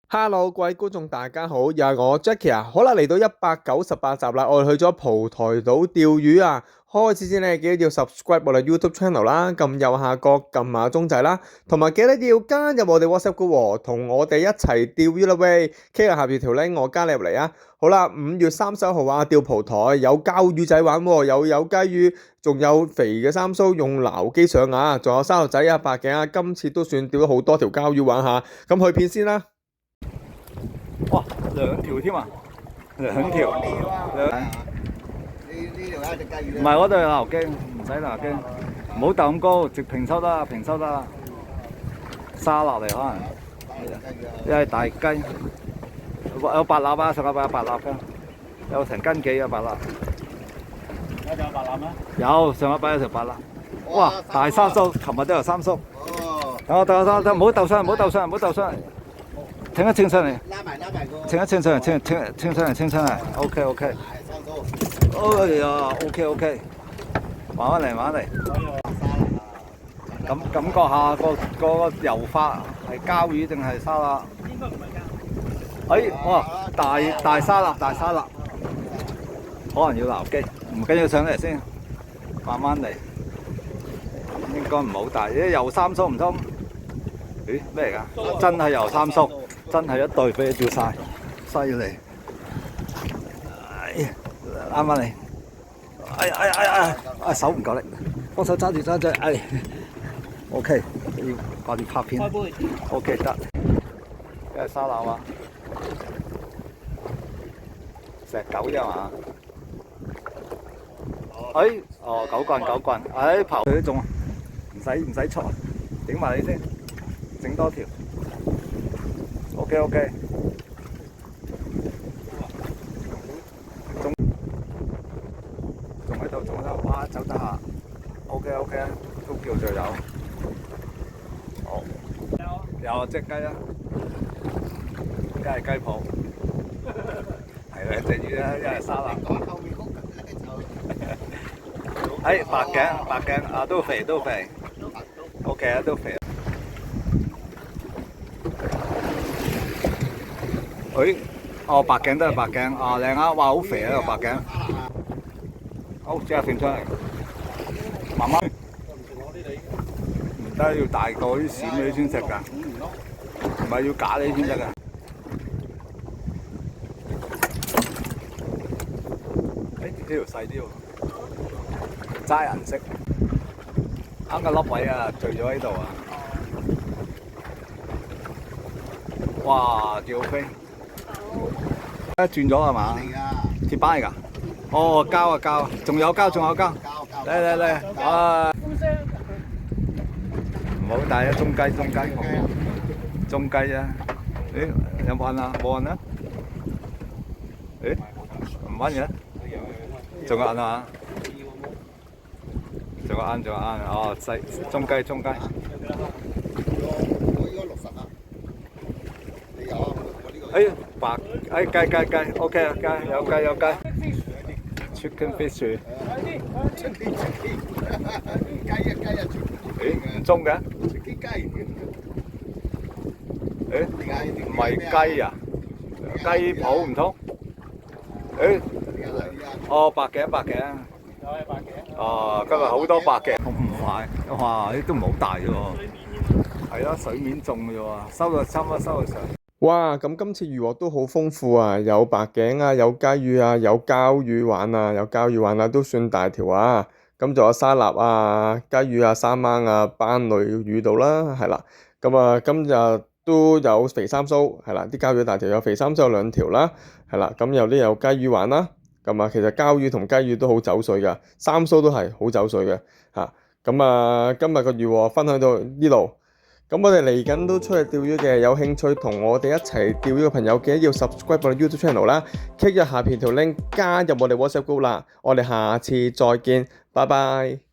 Hello，各位觀眾大家好，又係我 Jackie 啊，好啦，嚟到198集啦，我哋去咗蒲台島釣魚啊。開始先咧，記得要 subscribe 我哋 YouTube channel 啦，撳右下角撳下鐘仔啦，同埋記得要加入我哋 WhatsApp 嘅喎，同我哋一齊釣魚啦喂，click 下邊條 link，我加你入嚟啊。好啦，5月31號啊，釣蒲台有膠魚仔玩喎，有雞魚，仲有肥嘅三蘇用撈機上啊，仲有沙律仔啊、白頸啊，今次都算釣咗好多條膠魚玩下，咁去片先啦。哇，兩條添啊，兩條，呢條一隻雞魚。唔係嗰度有流機，唔使流機，唔好鬥咁高，直平收得啦，平收得啦。沙落嚟可能，一係大雞，有白蠟啊，上個禮拜有白蠟㗎，有成斤幾嘅白蠟。有白腩咩？有上個禮拜有條白蠟。哇，大三叔，琴日都有三叔。哦。得，唔好鬥上，唔好鬥上，唔好鬥上。請一請上嚟，拉埋個。請一請上嚟，請上嚟 ，OK。哎呀，OK，慢慢嚟。感覺下個游法係膠魚定係沙律？應該唔係膠。哇，大沙律，可能要撈機，唔緊要上嚟先，慢慢嚟。應該唔好大，啲游三叔唔通？咦，咩嚟㗎？真係游三叔。真係一對俾你釣晒，犀利！啱返嚟，手唔夠力，幫手揸住，OK， 要掛住拍片 ，OK 得，一係沙腩啊，石狗啫嘛，九棍，刨佢都中，唔使錯，整埋你先，整多條。OK， 仲喺度，哇，走得下 ，OK， 都叫做有，好，有隻雞啊，一係雞泡，係兩隻魚啦，一係沙律，白頸啊，都肥，OK 啊，都肥。白頸都係白頸，靚啊！哇，好肥啊個白頸。好，即刻揈出嚟，慢慢。唔得，要大個啲閃你先食㗎，唔係要假你先得㗎。呢條細啲喎，齋銀色，啱個粒位啊，聚咗喺度啊！哇，幾好飛！轉咗係嘛？鐵板嚟㗎？哦，膠，仲有膠，嚟，唔好大啊，中雞啫。咦，有冇人啊？冇人啊？咦，唔揾嘅？仲有人啊？仲有人，哦，細中雞。雞 ，OK 啊，有雞 ，Chicken fish， 唔中嘅，唔係雞啊，雞泡唔通？白頸，今日好多白頸，咁快，哇，都唔係好大啫喎，係咯，水面中嘅啫喎，差唔多收到上。哇，咁今次漁獲都好豐富啊，有白頸啊，有雞魚啊，有膠魚玩啊，都算大條啊。咁仲有沙律啊、雞魚啊、三蚊啊、斑類魚度啦，係啦。咁啊，今日都有肥三蘇，係啦，啲膠魚大條，有肥三蘇有2條啦，係啦。咁有啲有雞魚玩啦。咁啊，其實膠魚同雞魚都好走水㗎，三蘇都係好走水嘅嚇。咁啊，今日個漁獲分享到呢度。咁我哋嚟緊都出去釣魚嘅，有興趣同我哋一齊釣魚嘅朋友記得要 subscribe 我哋 YouTube channel 啦，click 入下邊條 link 加入我哋 WhatsApp group 啦，我哋下次再見，拜拜。